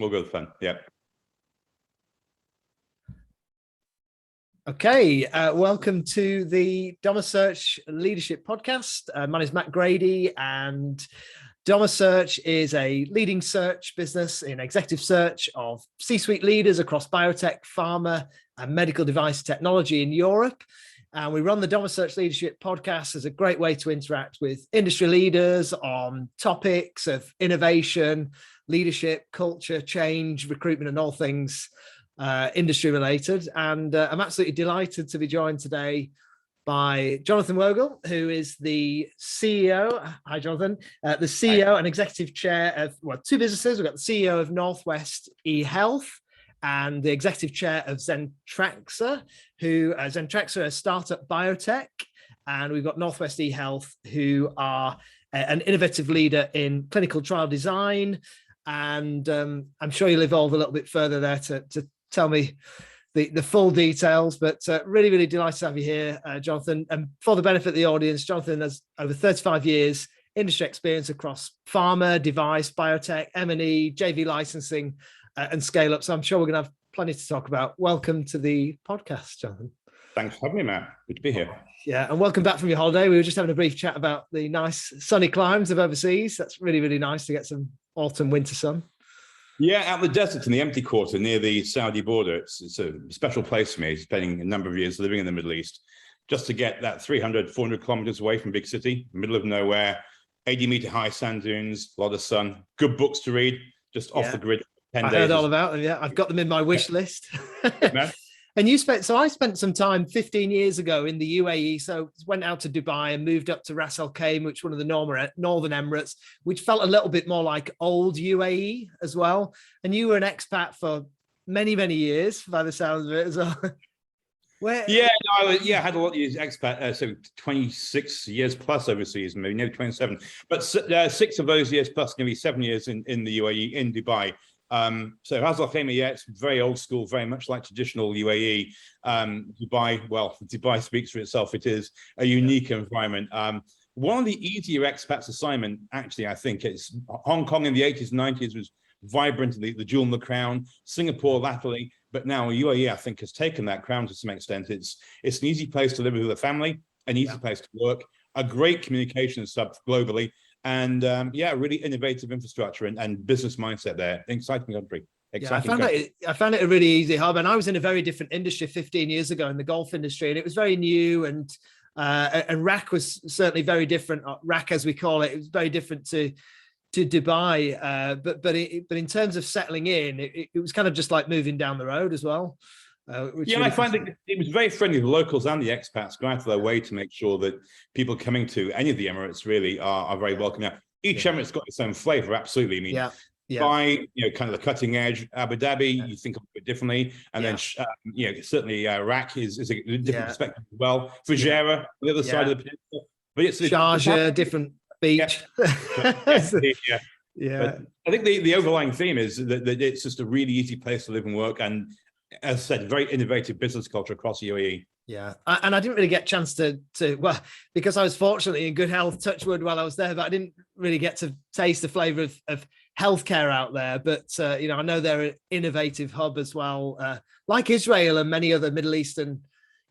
All good fun. Yeah. Okay, welcome to the DomaSearch Leadership Podcast. My name is Matt Grady, and DomaSearch is a leading search business in executive search of C-suite leaders across biotech, pharma, and medical device technology in Europe. And we run the DomaSearch Leadership Podcast as a great way to interact with industry leaders on topics of innovation, leadership, culture, change, recruitment, and all things industry related. And I'm absolutely delighted to be joined today by Jonathan Wogel, who is the CEO. Hi, Jonathan. The CEO and executive chair of two businesses. We've got the CEO of NorthWest EHealth and the executive chair of Zentraxa, who Zentraxa, a startup biotech. And we've got NorthWest EHealth, who are an innovative leader in clinical trial design. And I'm sure you'll evolve a little bit further there to tell me the full details, but really, really delighted to have you here, Jonathan. And for the benefit of the audience, Jonathan has over 35 years industry experience across pharma, device, biotech, M&E, JV licensing, and scale up. So I'm sure we're going to have plenty to talk about. Welcome to the podcast, Jonathan. Thanks for having me, Matt. Good to be here. Yeah, and welcome back from your holiday. We were just having a brief chat about the nice sunny climes of overseas. That's really, really nice to get some autumn, winter sun. Yeah, out in the desert in the empty quarter near the Saudi border. It's a special place for me, spending a number of years living in the Middle East, just to get that 300, 400 kilometers away from big city, middle of nowhere, 80-meter high sand dunes, a lot of sun, good books to read, just off the grid. 10 days. I heard all about them. Yeah, I've got them in my wish list. And I spent some time 15 years ago in the UAE. So went out to Dubai and moved up to Ras Al Khaimah, which is one of the Northern Emirates, which felt a little bit more like old UAE as well. And you were an expat for many, many years, by the sounds of it as well. I had a lot of years expat, so 26 years plus overseas, maybe nearly 27. But 6 of those years plus nearly 7 years in the UAE, in Dubai. So Ras Al Khaimah, it's very old school, very much like traditional UAE. Dubai speaks for itself. It is a unique environment. One of the easier expats assignment, actually, I think it's Hong Kong in the 80s and 90s was vibrant, the jewel in the crown, Singapore latterly, but now UAE, I think, has taken that crown to some extent. It's an easy place to live with a family, an easy place to work, a great communications hub globally. And really innovative infrastructure and business mindset there. Exciting country. I found it a really easy hub. And I was in a very different industry 15 years ago in the golf industry, and it was very new. And RAC was certainly very different. RAC, as we call it, it was very different to Dubai. But in terms of settling in, it was kind of just like moving down the road as well. I find that it was very friendly. The locals and the expats go out of their way to make sure that people coming to any of the Emirates really are very welcome. Now, each Emirate's got its own flavor, absolutely. I mean, Dubai, kind of the cutting edge. Abu Dhabi, you think of it differently, and then certainly Iraq is a different perspective as well. Fujairah, the other side of the peninsula, but it's Sharjah, different beach. But I think the overlying theme is that it's just a really easy place to live and work, and as I said, very innovative business culture across UAE. Yeah, and I didn't really get a chance to because I was fortunately in good health, touch wood, while I was there, but I didn't really get to taste the flavour of healthcare out there. But I know they're an innovative hub as well, like Israel and many other Middle Eastern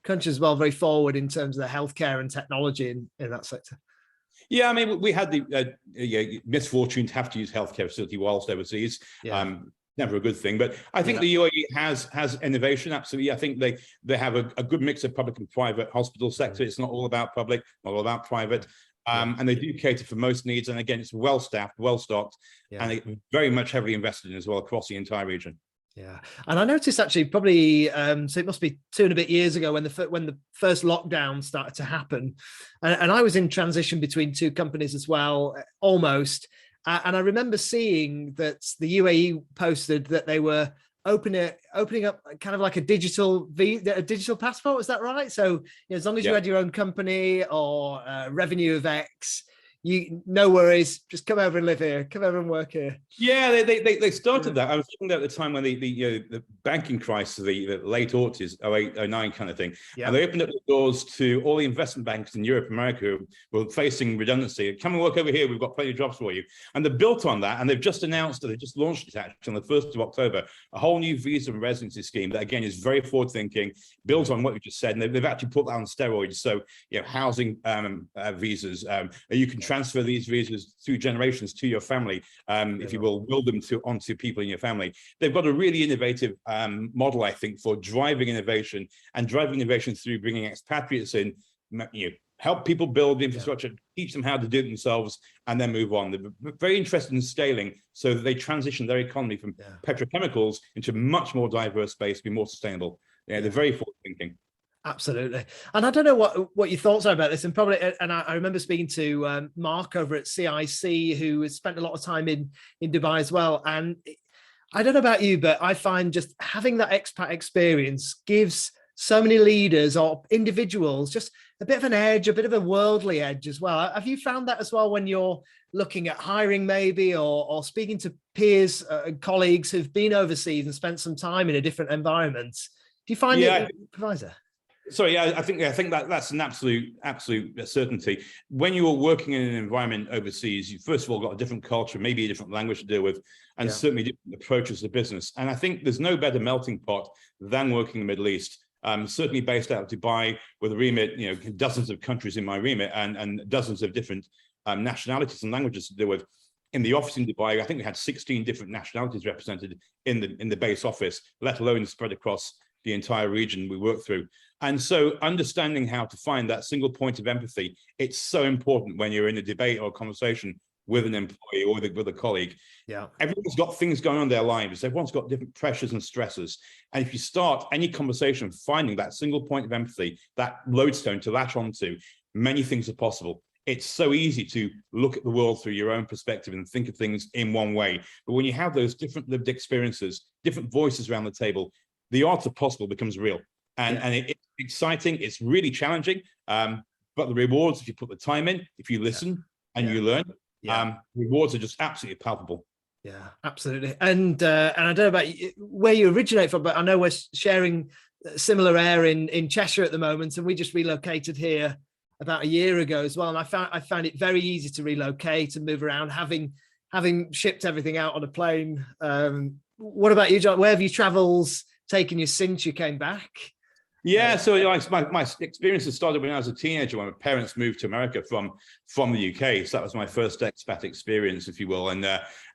countries as well, very forward in terms of the healthcare and technology in that sector. Yeah, I mean, we had the misfortune to have to use healthcare facility whilst overseas. Never a good thing, but I think the UAE has innovation. Absolutely, I think they have a good mix of public and private hospital sector. It's not all about public, not all about private, and they do cater for most needs. And again, it's well staffed, well stocked, and very much heavily invested in as well across the entire region. Yeah, and I noticed actually probably so it must be 2 and a bit years ago when the first lockdown started to happen, and I was in transition between 2 companies as well, almost. And I remember seeing that the UAE posted that they were opening up kind of like a digital passport. Was that right? So as long as you had your own company or revenue of X, no worries, just come over and live here, come over and work here. Yeah, they started that. I was thinking at the time when the banking crisis, the late aughties, 08, 09 kind of thing, and they opened up the doors to all the investment banks in Europe, America, who were facing redundancy. Come and work over here. We've got plenty of jobs for you. And they built on that, and they've just announced that they just launched it actually on the 1st of October, a whole new visa and residency scheme that again is very forward thinking, builds on what you just said, and they've actually put that on steroids. So housing visas, you can transfer these visas through generations to your family, if you will them onto people in your family. They've got a really innovative model, I think, for driving innovation through bringing expatriates in, help people build infrastructure, teach them how to do it themselves, and then move on. They're very interested in scaling so that they transition their economy from petrochemicals into a much more diverse space, be more sustainable. They're very forward thinking. Absolutely. And I don't know what your thoughts are about this. And probably, and I remember speaking to Mark over at CIC, who has spent a lot of time in Dubai as well. And I don't know about you, but I find just having that expat experience gives so many leaders or individuals just a bit of an edge, a bit of a worldly edge as well. Have you found that as well when you're looking at hiring maybe, or speaking to peers and colleagues who've been overseas and spent some time in a different environment? Do you find it provides that? Sorry, yeah, I think that's an absolute certainty. When you're working in an environment overseas, you first of all got a different culture, maybe a different language to deal with, and certainly different approaches to business. And I think there's no better melting pot than working in the Middle East. Certainly based out of Dubai with a remit, dozens of countries in my remit and dozens of different nationalities and languages to deal with. In the office in Dubai, I think we had 16 different nationalities represented in the base office, let alone spread across the entire region we work through. And so understanding how to find that single point of empathy, it's so important when you're in a debate or a conversation with an employee or with a colleague. Everyone's got things going on in their lives. Everyone's got different pressures and stresses. And if you start any conversation finding that single point of empathy, that lodestone to latch onto, many things are possible. It's so easy to look at the world through your own perspective and think of things in one way. But when you have those different lived experiences, different voices around the table, the art of possible becomes real. And it's exciting, it's really challenging, but the rewards, if you put the time in, if you listen and you learn, rewards are just absolutely palpable. Yeah, absolutely. And I don't know about where you originate from, but I know we're sharing similar air in Cheshire at the moment, and we just relocated here about a year ago as well. And I found it very easy to relocate and move around, having shipped everything out on a plane. What about you, John? Where have you travelled taken you since you came back? Yeah, so my experiences started when I was a teenager, when my parents moved to America from the UK. So that was my first expat experience, if you will. And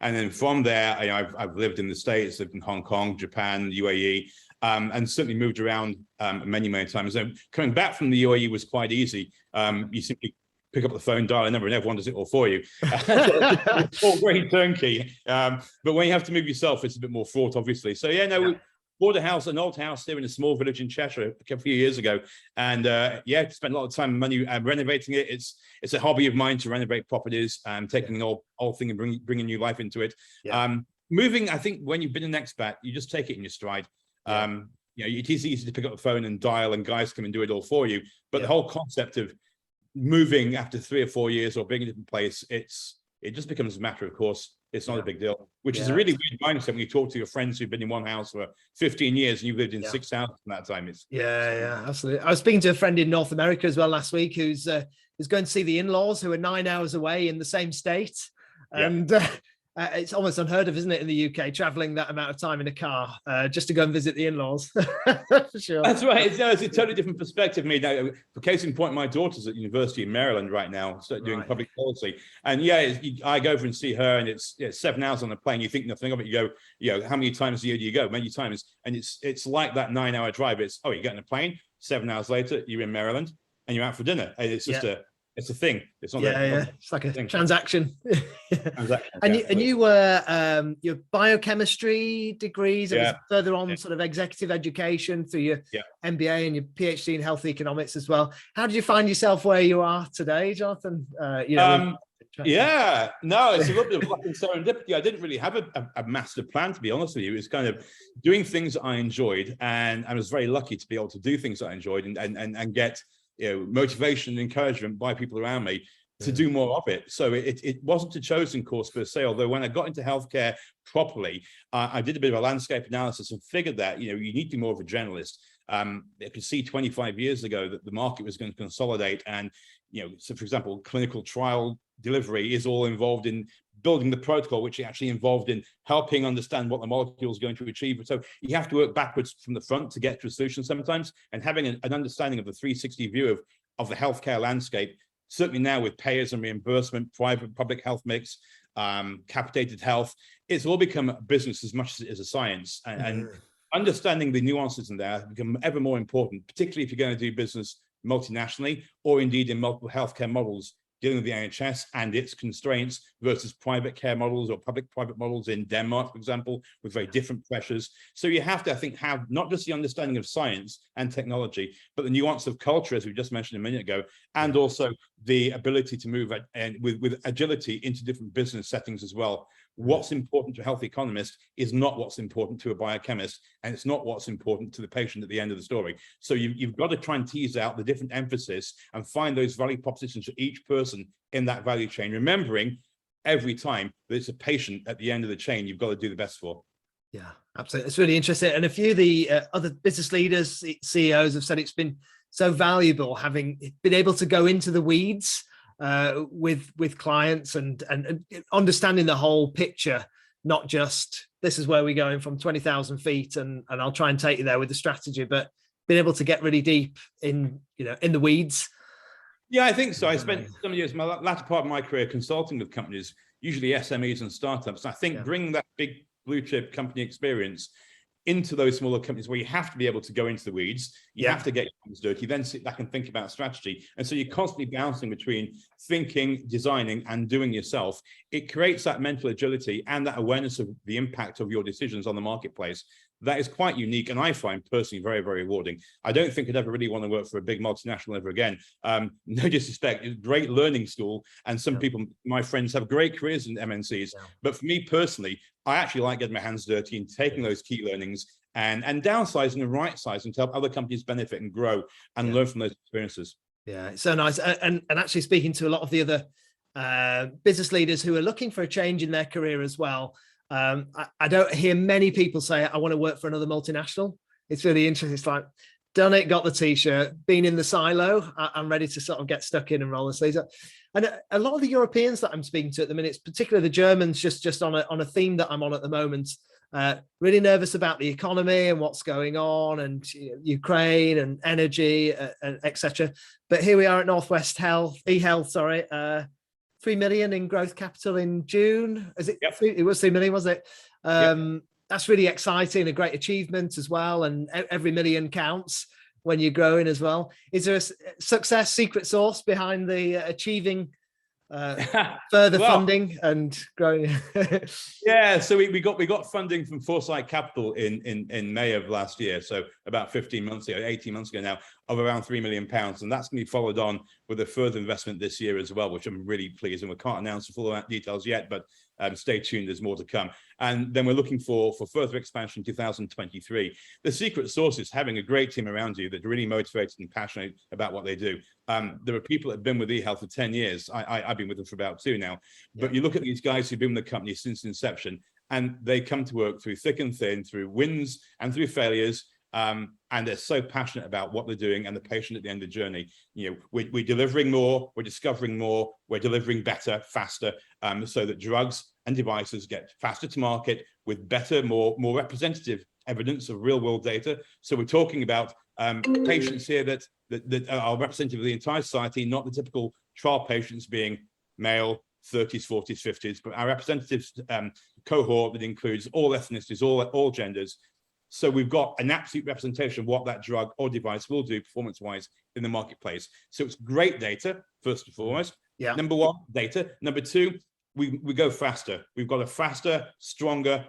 then from there, I've lived in the States, lived in Hong Kong, Japan, UAE, and certainly moved around many times. And coming back from the UAE was quite easy. You simply pick up the phone, dial a number, and everyone does it all for you. It's all very turnkey. But when you have to move yourself, it's a bit more fraught, obviously. So we bought an old house here in a small village in Cheshire a few years ago, and spent a lot of time and money renovating it. It's a hobby of mine to renovate properties and taking an old thing and bringing new life into it. Moving, I think when you've been an expat, you just take it in your stride. It is easy to pick up the phone and dial, and guys come and do it all for you. But the whole concept of moving after 3 or 4 years or being in a different place, it just becomes a matter of course. It's not a big deal, which is a really weird mindset when you talk to your friends who've been in one house for 15 years and you've lived in 6 houses in that time. Absolutely. I was speaking to a friend in North America as well last week who's going to see the in-laws who are 9 hours away in the same state. And it's almost unheard of, isn't it, in the UK, traveling that amount of time in a car just to go and visit the in-laws. For sure. That's right. It's a totally different perspective. For case in point, my daughter's at University in Maryland right now, doing public policy. And I go over and see her, and it's 7 hours on a plane. You think nothing of it. You go, how many times a year do you go? Many times. And it's like that 9-hour drive. You get in a plane, 7 hours later, you're in Maryland, and you're out for dinner. And it's just it's a thing. It's not it's like a thing. Transaction. Transaction. And you were your biochemistry degrees, and further on sort of executive education through your MBA and your PhD in health economics as well. How did you find yourself where you are today, Jonathan? It's a little bit of luck and serendipity. I didn't really have a master plan, to be honest with you. It was kind of doing things that I enjoyed, and I was very lucky to be able to do things that I enjoyed and get motivation and encouragement by people around me to do more of it. So it wasn't a chosen course per se, although when I got into healthcare properly, I did a bit of a landscape analysis and figured that, you need to be more of a generalist. I could see 25 years ago that the market was going to consolidate, and so for example, clinical trial delivery is all involved in building the protocol, which is actually involved in helping understand what the molecule is going to achieve. So you have to work backwards from the front to get to a solution sometimes, and having an understanding of the 360 view of the healthcare landscape, certainly now with payers and reimbursement, private public health mix, capitated health, it's all become a business as much as it is a science. And understanding the nuances in there become ever more important, particularly if you're going to do business multinationally or indeed in multiple healthcare models, dealing with the NHS and its constraints versus private care models or public-private models in Denmark, for example, with very different pressures. So you have to, I think, have not just the understanding of science and technology, but the nuance of culture, as we just mentioned a minute ago, and also the ability to move with agility into different business settings as well. What's important to a health economist is not what's important to a biochemist, and it's not what's important to the patient at the end of the story. So you've got to try and tease out the different emphasis and find those value propositions for each person in that value chain, remembering every time that it's a patient at the end of the chain you've got to do the best for. Yeah, absolutely. It's really interesting. And a few of the other business leaders, CEOs have said it's been so valuable having been able to go into the weeds with clients and understanding the whole picture, not just this is where we're going from 20,000 feet and I'll try and take you there with the strategy, but being able to get really deep in the weeds. Yeah, I think so. I spent some years, my latter part of my career, consulting with companies, usually SMEs and startups. I think bringing that big blue chip company experience into those smaller companies where you have to be able to go into the weeds, you have to get your hands dirty, then sit back and think about strategy. And so you're constantly bouncing between thinking, designing, and doing yourself. It creates that mental agility and that awareness of the impact of your decisions on the marketplace. That is quite unique, and I find personally very, very rewarding. I don't think I'd ever really want to work for a big multinational ever again. No disrespect, it's a great learning school, and some people, my friends, have great careers in MNCs. But for me personally, I actually like getting my hands dirty and taking those key learnings and downsizing and right sizing to help other companies benefit and grow and learn from those experiences. Yeah, it's so nice. And actually speaking to a lot of the other business leaders who are looking for a change in their career as well. I don't hear many people say, I want to work for another multinational. It's really interesting. It's like, done it, got the t-shirt, been in the silo. I'm ready to sort of get stuck in and roll the sleeves up. And a lot of the Europeans that I'm speaking to at the minute, particularly the Germans, just on a theme that I'm on at the moment, really nervous about the economy and what's going on, and Ukraine and energy, etc. But here we are at NorthWest EHealth, sorry, 3 million in growth capital in June. Is it? Yep. It was 3 million, wasn't it? That's really exciting, a great achievement as well. And every million counts when you're growing as well. Is there a success secret sauce behind the achieving further funding and growing? Yeah, so we got funding from Foresight Capital in May of last year, so about 15 months ago, 18 months ago now, of around £3 million, and that's going to be followed on with a further investment this year as well, which I'm really pleased. And we can't announce the full details yet, but stay tuned, there's more to come. And then we're looking for further expansion in 2023. The secret sauce is having a great team around you that are really motivated and passionate about what they do. There are people that have been with eHealth for 10 years. I've been with them for about 2 now. But you look at these guys who've been with the company since inception, and they come to work through thick and thin, through wins and through failures. And they're so passionate about what they're doing and the patient at the end of the journey. We're delivering more, we're discovering more, we're delivering better, faster, so that drugs and devices get faster to market with better, more representative evidence of real world data. So we're talking about patients here that are representative of the entire society, not the typical trial patients being male, 30s, 40s, 50s, but our representative cohort that includes all ethnicities, all genders. So we've got an absolute representation of what that drug or device will do performance-wise in the marketplace. So it's great data, first and foremost. Yeah. Number one, data. Number two, we go faster. We've got a faster, stronger,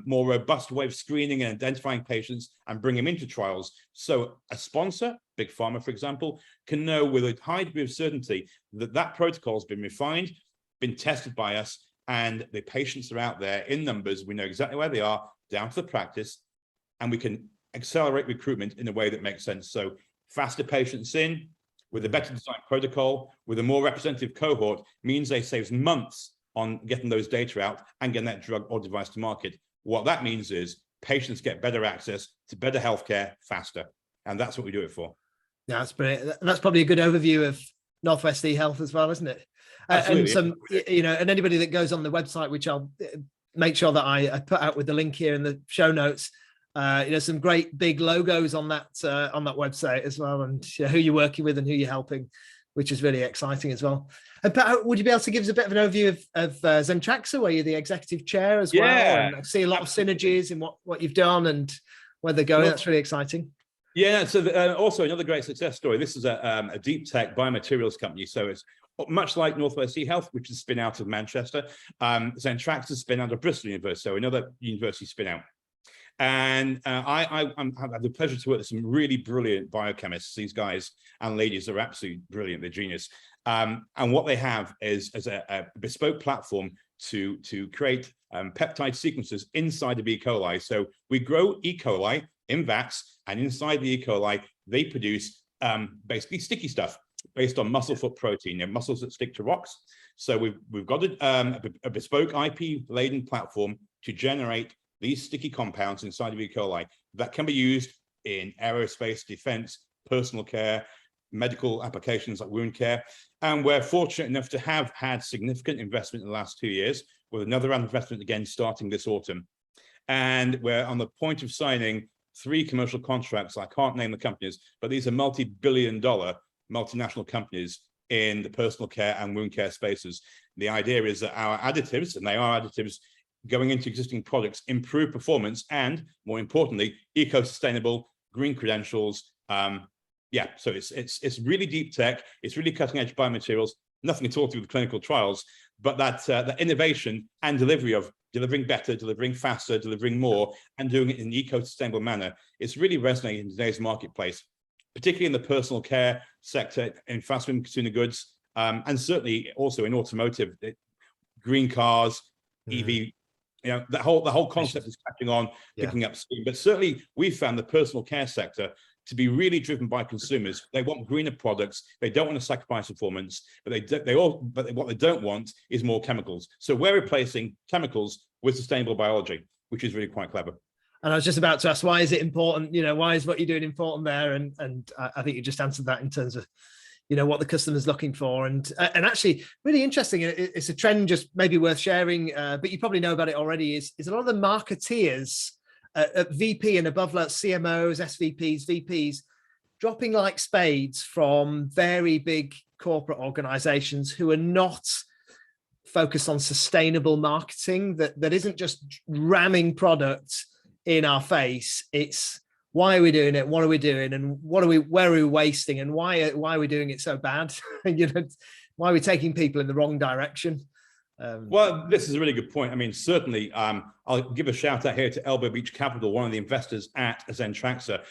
more robust way of screening and identifying patients and bring them into trials. So a sponsor, Big Pharma, for example, can know with a high degree of certainty that that protocol has been refined, been tested by us, and the patients are out there in numbers. We know exactly where they are, down to the practice, and we can accelerate recruitment in a way that makes sense. So faster patients in, with a better designed protocol, with a more representative cohort, means they save months on getting those data out and getting that drug or device to market. What that means is patients get better access to better healthcare faster. And that's what we do it for. Yeah, that's brilliant. And that's probably a good overview of NorthWest EHealth as well, isn't it? Absolutely. And and anybody that goes on the website, which I'll make sure that I put out with the link here in the show notes, some great big logos on that website as well, and who you're working with and who you're helping, which is really exciting as well. And Pat, would you be able to give us a bit of an overview of Zentraxa, where you're the executive chair as well? And I see a lot of synergies in what you've done and where they're going. That's really exciting. Yeah, so also another great success story. This is a deep tech biomaterials company. So it's much like NorthWest EHealth, which is spin out of Manchester. Zentraxa is spin out of Bristol University, so another university spin out. And I had the pleasure to work with some really brilliant biochemists. These guys and ladies are absolutely brilliant. They're genius. And what they have is a bespoke platform to create peptide sequences inside of E. coli. So we grow E. coli in vats, and inside the E. coli, they produce basically sticky stuff based on muscle foot protein, muscles that stick to rocks. So we've got a bespoke IP-laden platform to generate these sticky compounds inside of E. coli that can be used in aerospace, defense, personal care, medical applications like wound care. And we're fortunate enough to have had significant investment in the last 2 years, with another round of investment again starting this autumn. And we're on the point of signing 3 commercial contracts. I can't name the companies, but these are multi-billion-dollar multinational companies in the personal care and wound care spaces. The idea is that our additives, and they are additives, going into existing products, improve performance and, more importantly, eco-sustainable, green credentials. So it's really deep tech. It's really cutting-edge biomaterials. Nothing at all to do with clinical trials, but that innovation and delivery of delivering better, delivering faster, delivering more, and doing it in an eco-sustainable manner, it's really resonating in today's marketplace, particularly in the personal care sector, in fast-moving consumer goods, and certainly also in automotive, green cars, EV. The whole concept is catching on, picking up steam. But certainly we found the personal care sector to be really driven by consumers. They want greener products. They don't want to sacrifice performance, but what they don't want is more chemicals. So we're replacing chemicals with sustainable biology, which is really quite clever. And I was just about to ask, why is it important? Why is what you're doing important there? And I think you just answered that in terms of what the customer's looking for, and actually really interesting. It's a trend just maybe worth sharing, but you probably know about it already. Is a lot of the marketeers at VP and above, like CMOs, SVPs, VPs, dropping like spades from very big corporate organizations who are not focused on sustainable marketing, that isn't just ramming products in our face. It's why are we doing it? What are we doing? And where are we wasting? And why are we doing it so bad? Why are we taking people in the wrong direction? Well, this is a really good point. I mean, certainly, I'll give a shout out here to Elbow Beach Capital, one of the investors at Zentraxa.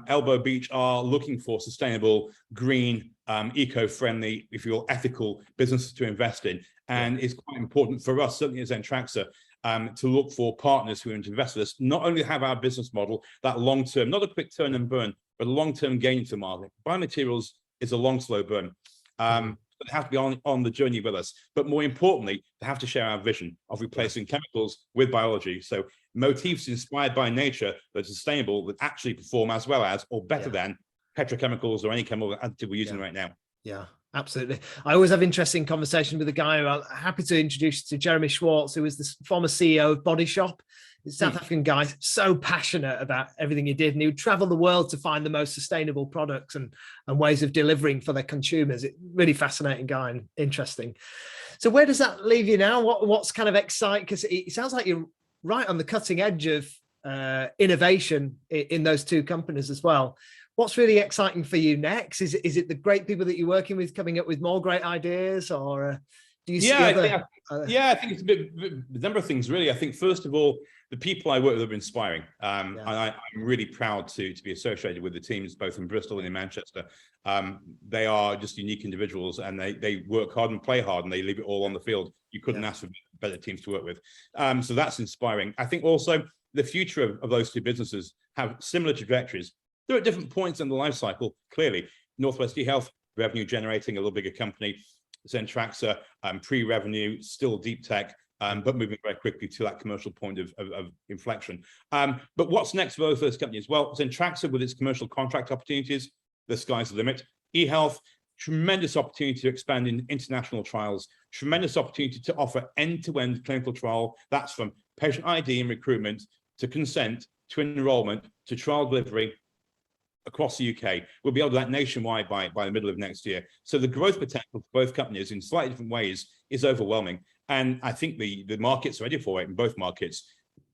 Elbow Beach are looking for sustainable, green, eco-friendly, if you will, ethical businesses to invest in. And it's quite important for us, certainly at Zentraxa, to look for partners who are to invest with us, not only have our business model, that long-term, not a quick turn and burn, but a long-term gain into the market. Biomaterials is a long, slow burn. But they have to be on the journey with us. But more importantly, they have to share our vision of replacing chemicals with biology. So motifs inspired by nature that are sustainable, that actually perform as well as or better than petrochemicals or any chemical additive we're using right now. Yeah, absolutely. I always have interesting conversation with a guy who I'm happy to introduce to Jeremy Schwartz, who was the former CEO of Body Shop. He's a South African guy, so passionate about everything he did. And he would travel the world to find the most sustainable products and ways of delivering for their consumers. Really fascinating guy and interesting. So where does that leave you now? What's kind of exciting? Because it sounds like you're right on the cutting edge of innovation in those two companies as well. What's really exciting for you next? Is it the great people that you're working with coming up with more great ideas, or do you see I think it's a number of things, really. I think, first of all, the people I work with are inspiring. And I'm really proud to be associated with the teams, both in Bristol and in Manchester. They are just unique individuals, and they work hard and play hard, and they leave it all on the field. You couldn't ask for better teams to work with. So that's inspiring. I think also the future of those two businesses have similar trajectories. They're at different points in the life cycle. Clearly, NorthWest EHealth revenue generating, a little bigger company. Zentraxa, pre-revenue, still deep tech, but moving very quickly to that commercial point of inflection. But what's next for both those companies? Well, Zentraxa, with its commercial contract opportunities, the sky's the limit. EHealth, tremendous opportunity to expand in international trials, tremendous opportunity to offer end-to-end clinical trial. That's from patient ID and recruitment to consent to enrollment to trial delivery across the UK. We'll be able to do that nationwide by the middle of next year. So the growth potential for both companies in slightly different ways is overwhelming. And I think the market's ready for it in both markets.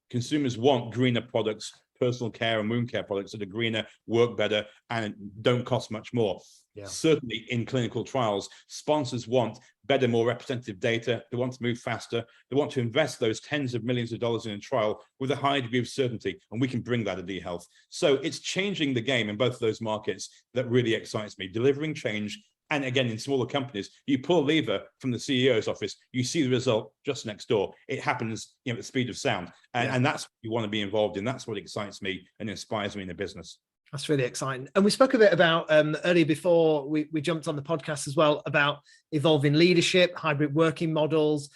Consumers want greener products, personal care and wound care products that are greener, work better, and don't cost much more. Yeah. Certainly in clinical trials, sponsors want better, more representative data. They want to move faster. They want to invest those tens of millions of dollars in a trial with a high degree of certainty, and we can bring that at EHealth. So it's changing the game in both of those markets that really excites me, delivering change. And again, in smaller companies, you pull a lever from the CEO's office, you see the result just next door. It happens, at the speed of sound. And that's what you want to be involved in. That's what excites me and inspires me in the business. That's really exciting. And we spoke a bit about earlier before we jumped on the podcast as well about evolving leadership, hybrid working models,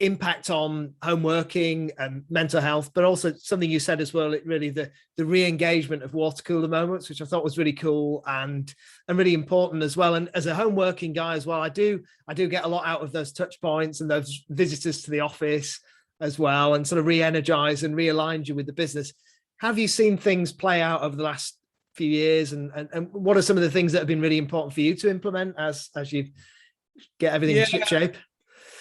impact on home working and mental health, but also something you said as well, really the re-engagement of water cooler moments, which I thought was really cool and really important as well. And as a home working guy as well, I do get a lot out of those touch points and those visitors to the office as well, and sort of re-energize and realign you with the business. Have you seen things play out over the last few years, and what are some of the things that have been really important for you to implement as you get everything in ship shape?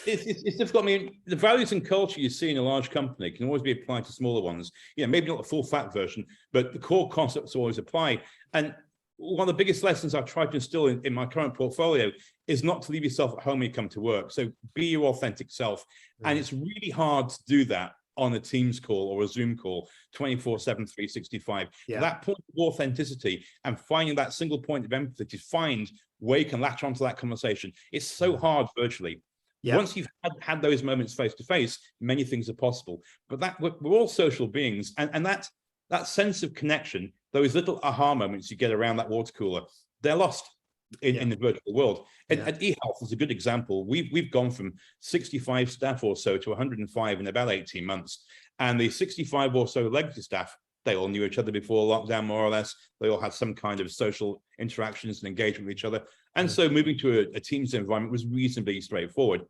It's difficult. I mean, the values and culture you see in a large company can always be applied to smaller ones. Maybe not the full fat version, but the core concepts always apply. And one of the biggest lessons I've tried to instill in my current portfolio is not to leave yourself at home when you come to work. So be your authentic self. And it's really hard to do that on a Teams call or a Zoom call, 24/7, 365. That point of authenticity and finding that single point of empathy to find where you can latch onto that conversation. It's so hard virtually. Once you've had those moments face to face, many things are possible. But we're all social beings, and that sense of connection, those little aha moments you get around that water cooler, they're lost in the virtual world. And at EHealth is a good example. We've gone from 65 staff or so to 105 in about 18 months. And the 65 or so legacy staff, they all knew each other before lockdown, more or less. They all had some kind of social interactions and engagement with each other. And so moving to a Teams environment was reasonably straightforward.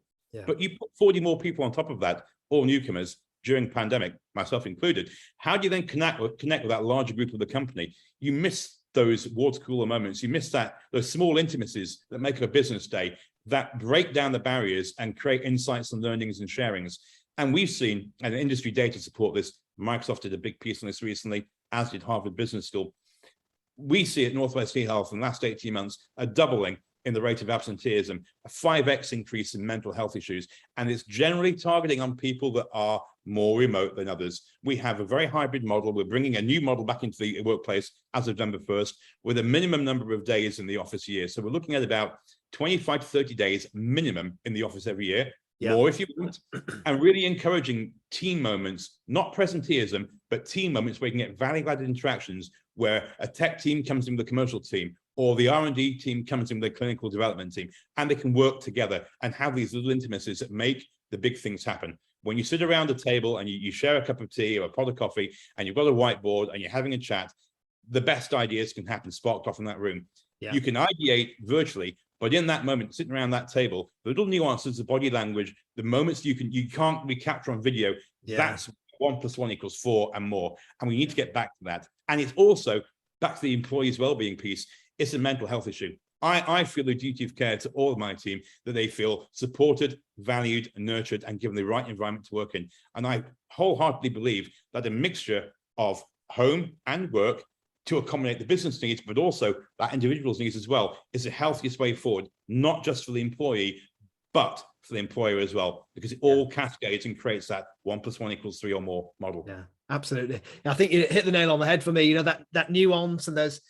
But you put 40 more people on top of that, all newcomers during pandemic, myself included. How do you then connect with that larger group of the company? You miss those water cooler moments. You miss those small intimacies that make up a business day, that break down the barriers and create insights and learnings and sharings. And we've seen, and industry data support this, Microsoft did a big piece on this recently, as did Harvard Business School. We see at NorthWest EHealth in the last 18 months, a doubling in the rate of absenteeism, a 5x increase in mental health issues. And it's generally targeting on people that are more remote than others. We have a very hybrid model. We're bringing a new model back into the workplace as of November 1st with a minimum number of days in the office a year. So we're looking at about 25 to 30 days minimum in the office every year, more if you want, and really encouraging team moments, not presenteeism, but team moments where you can get value-added interactions where a tech team comes in with a commercial team, or the R&D team comes in with a clinical development team, and they can work together and have these little intimacies that make the big things happen. When you sit around a table and you share a cup of tea or a pot of coffee and you've got a whiteboard and you're having a chat, the best ideas can happen sparked off in that room. You can ideate virtually, but in that moment, sitting around that table, the little nuances, the body language, the moments you can't recapture on video, that's 1 + 1 = 4 and more. And we need to get back to that. And it's also back to the employee's well-being piece. It's a mental health issue. I feel a duty of care to all of my team that they feel supported, valued, nurtured, and given the right environment to work in. And I wholeheartedly believe that a mixture of home and work to accommodate the business needs, but also that individual's needs as well, is the healthiest way forward, not just for the employee, but for the employer as well, because it all cascades and creates that 1 + 1 = 3 or more model. Yeah, absolutely. I think you hit the nail on the head for me. That nuance and those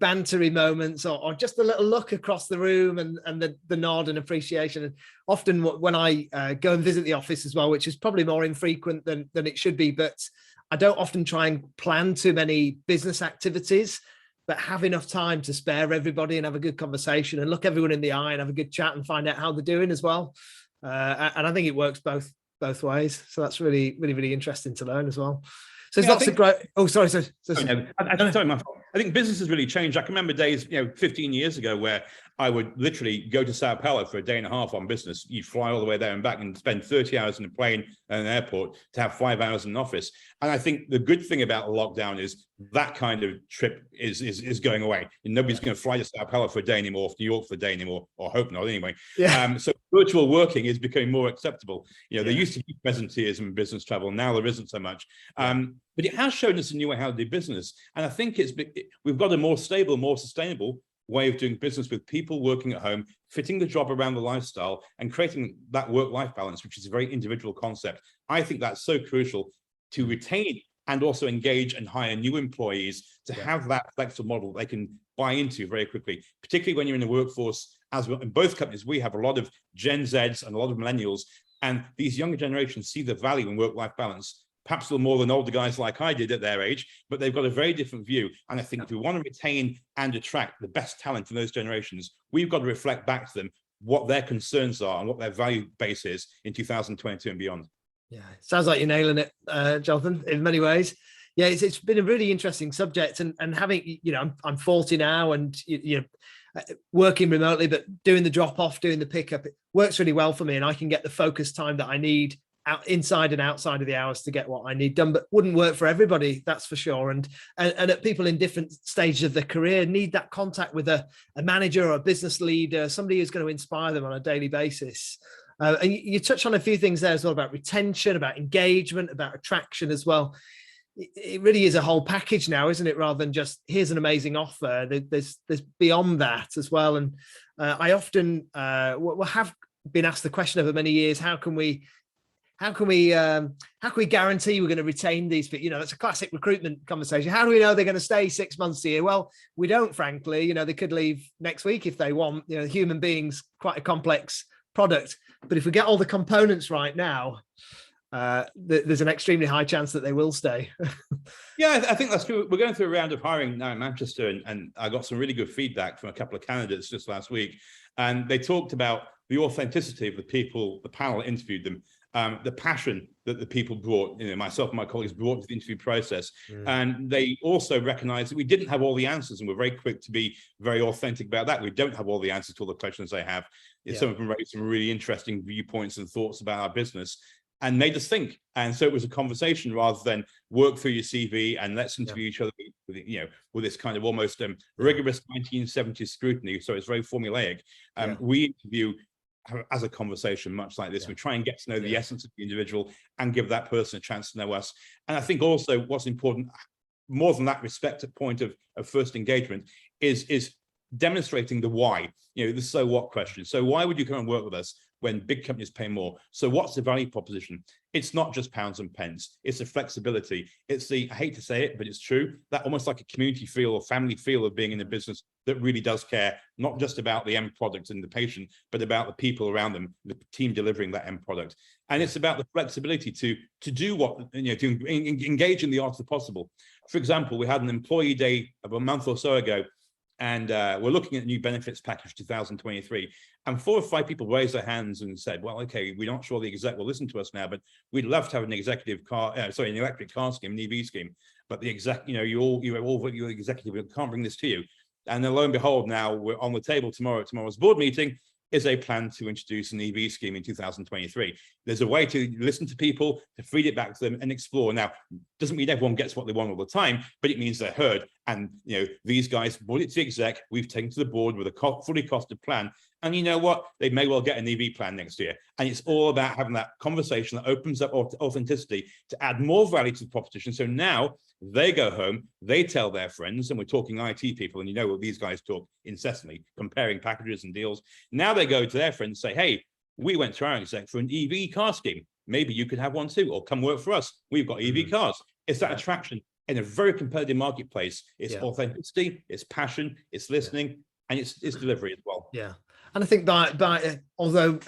bantery moments, or just a little look across the room and the nod and appreciation. And often when I go and visit the office as well, which is probably more infrequent than it should be, but I don't often try and plan too many business activities but have enough time to spare everybody and have a good conversation and look everyone in the eye and have a good chat and find out how they're doing as well. And I think it works both ways. So that's really, really, really interesting to learn as well. So there's lots of great. Oh, sorry. Sorry, I think business has really changed. I can remember days, 15 years ago, where I would literally go to Sao Paulo for a day and a half on business. You'd fly all the way there and back and spend 30 hours in a plane and an airport to have 5 hours in an office. And I think the good thing about lockdown is that kind of trip is going away. And nobody's going to fly to Sao Paulo for a day anymore, to New York for a day anymore, or hope not anyway. Yeah. So virtual working is becoming more acceptable. There used to be presenteeism in business travel. Now there isn't so much. But it has shown us a new way how to do business. And I think we've got a more stable, more sustainable way of doing business with people working at home, fitting the job around the lifestyle and creating that work-life balance, which is a very individual concept. I think that's so crucial to retain and also engage and hire new employees to have that flexible model they can buy into very quickly, particularly when you're in the workforce. As in both companies, we have a lot of Gen Zs and a lot of millennials, and these younger generations see the value in work-life balance, perhaps a little more than older guys like I did at their age, but they've got a very different view. And I think if we want to retain and attract the best talent from those generations, we've got to reflect back to them what their concerns are and what their value base is in 2022 and beyond. Yeah, sounds like you're nailing it, Jonathan, in many ways. Yeah, it's been a really interesting subject, and having, I'm 40 now, and working remotely, but doing the drop off, doing the pickup, it works really well for me, and I can get the focus time that I need out inside and outside of the hours to get what I need done. But wouldn't work for everybody, that's for sure. And people in different stages of their career need that contact with a manager or a business leader, somebody who's going to inspire them on a daily basis. And you touched on a few things there as well, about retention, about engagement, about attraction as well. It really is a whole package now, isn't it? Rather than just, here's an amazing offer. There's beyond that as well. And I often have been asked the question over many years: how can we guarantee we're going to retain these people? That's a classic recruitment conversation. How do we know they're going to stay 6 months a year? Well, we don't, frankly. They could leave next week if they want. Human beings, quite a complex product. But if we get all the components right now, there's an extremely high chance that they will stay. Yeah, I think that's true. We're going through a round of hiring now in Manchester, and I got some really good feedback from a couple of candidates just last week. And they talked about the authenticity of the people, the panel that interviewed them, the passion that the people brought, myself and my colleagues brought to the interview process. And they also recognized that we didn't have all the answers, and we're very quick to be very authentic about that. We don't have all the answers to all the questions they have. Some of them raised some really interesting viewpoints and thoughts about our business and made us think. And so it was a conversation rather than work through your CV and let's interview each other with this kind of almost rigorous 1970s scrutiny. So it's very formulaic. We interview as a conversation, much like this. We try and get to know the essence of the individual and give that person a chance to know us. And I think also what's important, more than that respect at point of first engagement, is demonstrating the why, the so what question. So why would you come and work with us when big companies pay more? So what's the value proposition? It's not just pounds and pence. It's the flexibility. It's the, I hate to say it, but it's true, that almost like a community feel or family feel of being in a business that really does care, not just about the end product and the patient, but about the people around them, the team delivering that end product. And it's about the flexibility to do what, to engage in the art of the possible. For example, we had an employee day of a month or so ago, and we're looking at new benefits package 2023. And 4 or 5 people raised their hands and said, well, okay, we're not sure the exec will listen to us now, but we'd love to have an electric car scheme, an EV scheme. But the exec, you're executive, we can't bring this to you. And then lo and behold, now we're on the table tomorrow's board meeting is a plan to introduce an EV scheme in 2023. There's a way to listen to people, to feed it back to them and explore. Now, doesn't mean everyone gets what they want all the time, but it means they're heard. And these guys brought it to the exec, we've taken to the board with a fully costed plan. And you know what? They may well get an EV plan next year. And it's all about having that conversation that opens up authenticity to add more value to the proposition. So now they go home, they tell their friends, and we're talking IT people, and what these guys talk incessantly, comparing packages and deals. Now they go to their friends and say, hey, we went to our exec for an EV car scheme. Maybe you could have one too, or come work for us. We've got EV cars. It's that attraction in a very competitive marketplace. It's authenticity, it's passion, it's listening, and it's delivery as well. Yeah. And I think by although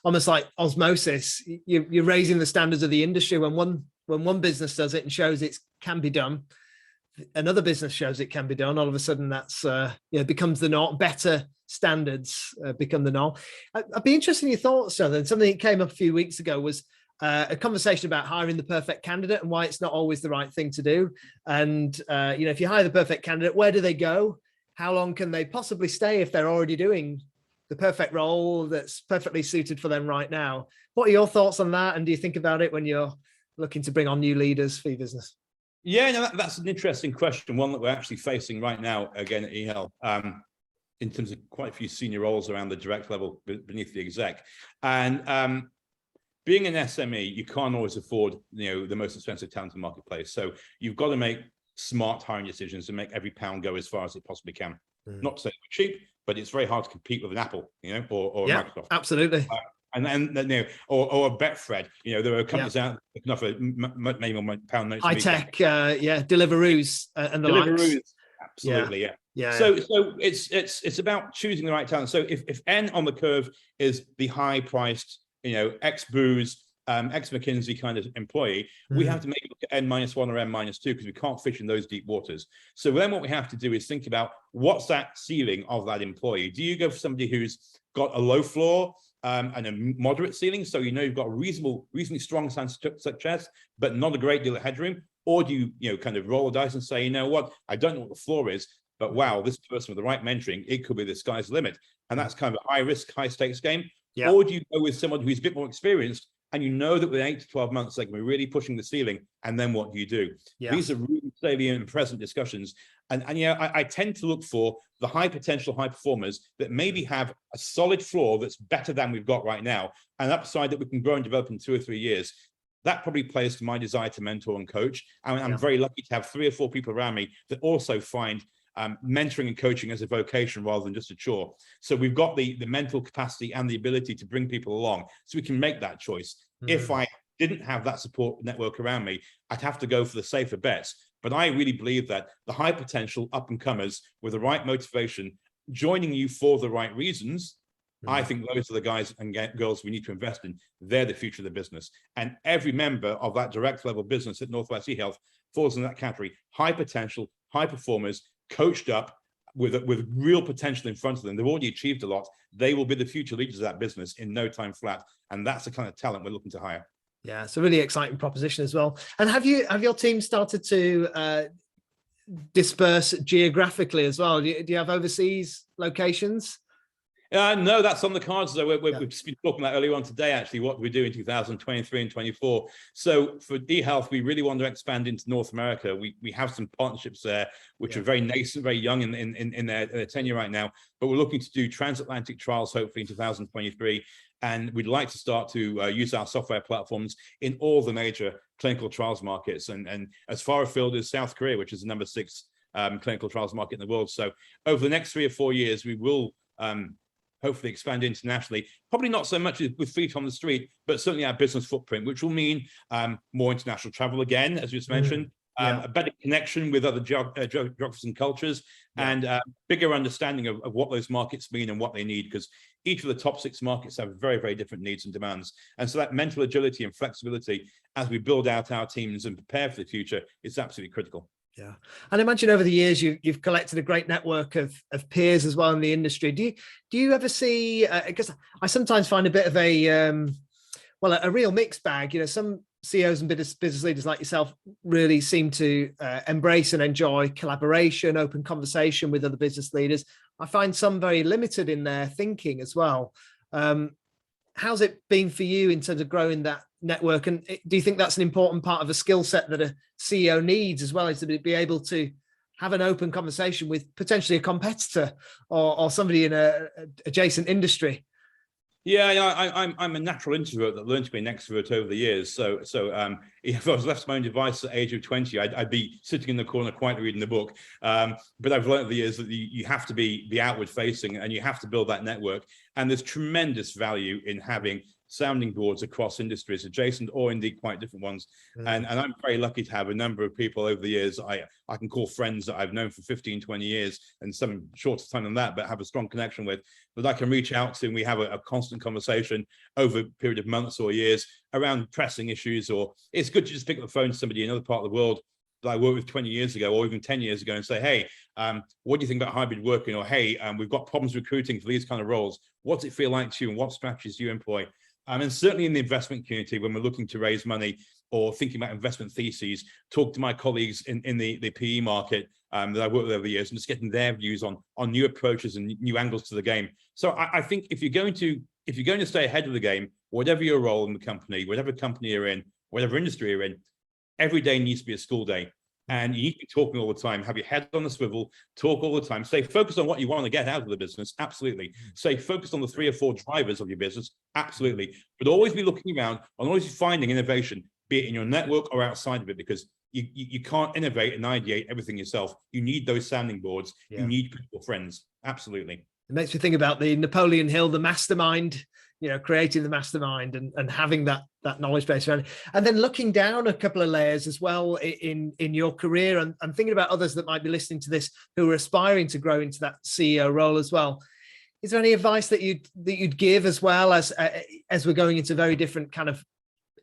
almost like osmosis, you're raising the standards of the industry. When one business does it and shows it can be done, another business shows it can be done, all of a sudden that's becomes the norm. Better standards become the norm. I'd be interested in your thoughts, Jonathan. Something that came up a few weeks ago was a conversation about hiring the perfect candidate and why it's not always the right thing to do. And if you hire the perfect candidate, where do they go? How long can they possibly stay if they're already doing the perfect role that's perfectly suited for them right now? What are your thoughts on that? And do you think about it when you're looking to bring on new leaders for your business? Yeah, no, that's an interesting question, one that we're actually facing right now, again, at EHealth, in terms of quite a few senior roles around the direct level beneath the exec. And being an SME, you can't always afford, the most expensive talent in the marketplace. So you've got to make smart hiring decisions and make every pound go as far as it possibly can. Not to say it's cheap, but it's very hard to compete with an Apple, or yeah, Microsoft. Absolutely. And then, or a Betfred, there are companies out that can offer maybe £1 notes. High tech, Deliveroo's and the Deliveroo's, likes. absolutely, Yeah. So it's about choosing the right talent. So if N on the curve is the high priced, ex-Booz, ex-McKinsey kind of employee, we have to maybe look at N-1 or N-2 because we can't fish in those deep waters. So then what we have to do is think about what's that ceiling of that employee. Do you go for somebody who's got a low floor and a moderate ceiling, so you've got a reasonably strong success, but not a great deal of headroom? Or do you kind of roll the dice and say, you know what, I don't know what the floor is, but wow, this person with the right mentoring, it could be the sky's the limit. And that's kind of a high risk, high stakes game. Yeah. Or do you go with someone who's a bit more experienced and you know that within 8 to 12 months, they can be really pushing the ceiling, and then what do you do? Yeah. These are really salient and present discussions. And I tend to look for the high potential high performers that maybe have a solid floor that's better than we've got right now, an upside that we can grow and develop in 2 or 3 years. That probably plays to my desire to mentor and coach. And I'm very lucky to have 3 or 4 people around me that also find mentoring and coaching as a vocation rather than just a chore. So we've got the mental capacity and the ability to bring people along so we can make that choice. If I didn't have that support network around me, I'd have to go for the safer bets. But I really believe that the high potential up and comers with the right motivation, joining you for the right reasons, I think those are the guys and girls we need to invest in. They're the future of the business. And every member of that direct level business at NorthWest EHealth falls in that category. High potential, high performers, coached up with real potential in front of them. They've already achieved a lot. They will be the future leaders of that business in no time flat. And that's the kind of talent we're looking to hire. Yeah, it's a really exciting proposition as well. And have your team started to disperse geographically as well? Do you have overseas locations? No, that's on the cards. So we've been talking about earlier on today, actually, what we do in 2023 and 24. So for eHealth, we really want to expand into North America. We have some partnerships there, which are very nascent, very young in their tenure right now. But we're looking to do transatlantic trials, hopefully in 2023. And we'd like to start to use our software platforms in all the major clinical trials markets. And as far afield as South Korea, which is the number 6 clinical trials market in the world. So over the next 3 or 4 years, we will hopefully expand internationally, probably not so much with feet on the street, but certainly our business footprint, which will mean more international travel again, as you just mentioned, a better connection with other geographies and cultures, and bigger understanding of what those markets mean and what they need, because each of the top 6 markets have very, very different needs and demands. And so that mental agility and flexibility as we build out our teams and prepare for the future is absolutely critical. Yeah. And I imagine over the years, you've collected a great network of peers as well in the industry. Do you ever see, because I sometimes find a bit of a real mixed bag, some CEOs and business leaders like yourself really seem to embrace and enjoy collaboration, open conversation with other business leaders. I find some very limited in their thinking as well. How's it been for you in terms of growing that network? And do you think that's an important part of a skill set that a CEO needs as well, is to be able to have an open conversation with potentially a competitor or somebody in a adjacent industry? Yeah, I'm a natural introvert that learned to be an extrovert over the years. So if I was left to my own device at the age of 20, I'd be sitting in the corner quietly reading the book. But I've learned over the years that you have to be outward facing, and you have to build that network. And there's tremendous value in having sounding boards across industries, adjacent or indeed quite different ones. And I'm very lucky to have a number of people over the years I can call friends that I've known for 15, 20 years, and some shorter time than that, but have a strong connection with, that I can reach out to, and we have a constant conversation over a period of months or years around pressing issues. Or it's good to just pick up the phone to somebody in another part of the world that I worked with 20 years ago or even 10 years ago and say, hey, what do you think about hybrid working? Or, hey, we've got problems recruiting for these kind of roles. What's it feel like to you and what strategies do you employ? And certainly in the investment community, when we're looking to raise money or thinking about investment theses, talk to my colleagues in the PE market that I've worked with over the years and just getting their views on new approaches and new angles to the game. So I think if you're going to stay ahead of the game, whatever your role in the company, whatever company you're in, whatever industry you're in, every day needs to be a school day. And you need to be talking all the time, have your head on the swivel, talk all the time, stay focused on what you want to get out of the business, absolutely. Stay focused on the 3 or 4 drivers of your business, absolutely. But always be looking around and always finding innovation, be it in your network or outside of it, because you can't innovate and ideate everything yourself. You need those sounding boards. Yeah. You need people, friends, absolutely. It makes me think about the Napoleon Hill, the mastermind, creating the mastermind and having that knowledge base around it. And then looking down a couple of layers as well in your career and thinking about others that might be listening to this who are aspiring to grow into that CEO role as well. Is there any advice that you'd give as well as we're going into very different kind of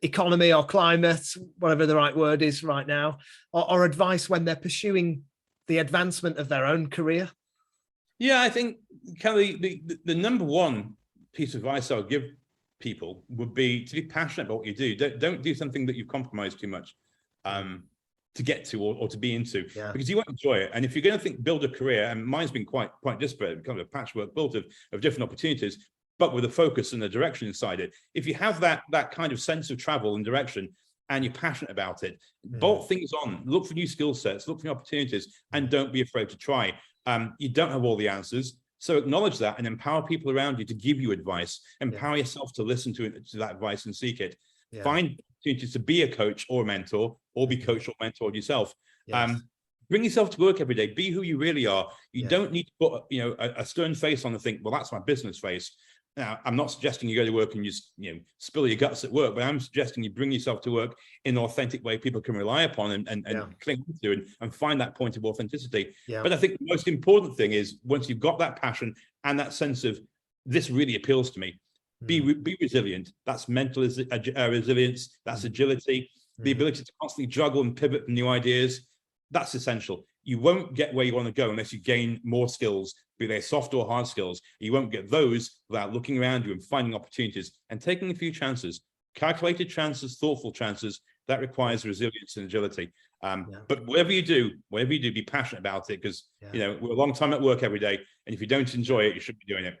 economy or climate, whatever the right word is right now, or advice when they're pursuing the advancement of their own career? Yeah, I think kind of the number one piece of advice I would give people would be to be passionate about what you do. Don't do something that you compromise too much to get to or to be into, because you won't enjoy it. And if you're going to build a career, and mine's been quite disparate, kind of a patchwork built of different opportunities, but with a focus and a direction inside it. If you have that kind of sense of travel and direction, and you're passionate about it, bolt things on, look for new skill sets, look for new opportunities, and don't be afraid to try. You don't have all the answers, so acknowledge that and empower people around you to give you advice. Empower yourself to listen to that advice and seek it. Find opportunities to be a coach or a mentor, or be coached or mentored yourself. Bring yourself to work every day. Be who you really are. You don't need to put a stern face on and think, well, that's my business face. Now, I'm not suggesting you go to work and just spill your guts at work, but I'm suggesting you bring yourself to work in an authentic way people can rely upon and cling to and find that point of authenticity. But I think the most important thing is, once you've got that passion and that sense of this really appeals to me, be resilient. That's mental resilience, that's agility, the ability to constantly juggle and pivot new ideas. That's essential. You won't get where you want to go unless you gain more skills, be they soft or hard skills. You won't get those without looking around you and finding opportunities and taking a few chances, calculated chances, thoughtful chances. That requires resilience and agility. But whatever you do, be passionate about it, because we're a long time at work every day, and if you don't enjoy it, you shouldn't be doing it.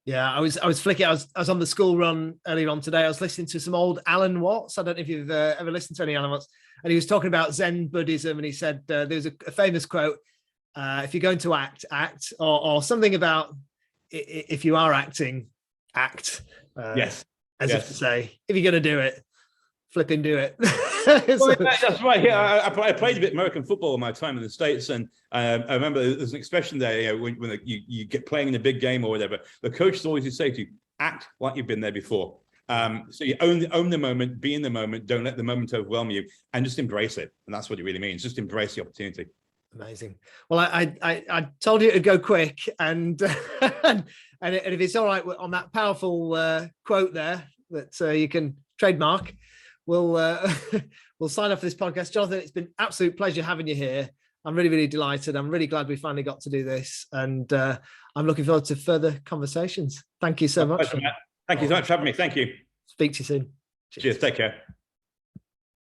Yeah, I was flicking. I was on the school run earlier on today. I was listening to some old Alan Watts. I don't know if you've ever listened to any Alan Watts. And he was talking about Zen Buddhism, and he said there's a famous quote: "If you're going to act, or something about if you are acting, act." As if to say, if you're going to do it, flipping do it. Well, that's right. Yeah, I played a bit American football in my time in the States, and I remember there's an expression there. When you get playing in a big game or whatever, the coaches always say to you, "Act like you've been there before." So you own the moment, be in the moment, don't let the moment overwhelm you, and just embrace it. And that's what it really means. Just embrace the opportunity. Amazing. Well, I told you to go quick, and and if it's all right on that powerful quote there that you can trademark, we'll sign off this podcast. Jonathan, it's been an absolute pleasure having you here. I'm really, really delighted. I'm really glad we finally got to do this, and I'm looking forward to further conversations. Thank you so much. Thank you so much for having me. Thank you. Speak to you soon. Cheers. Take care.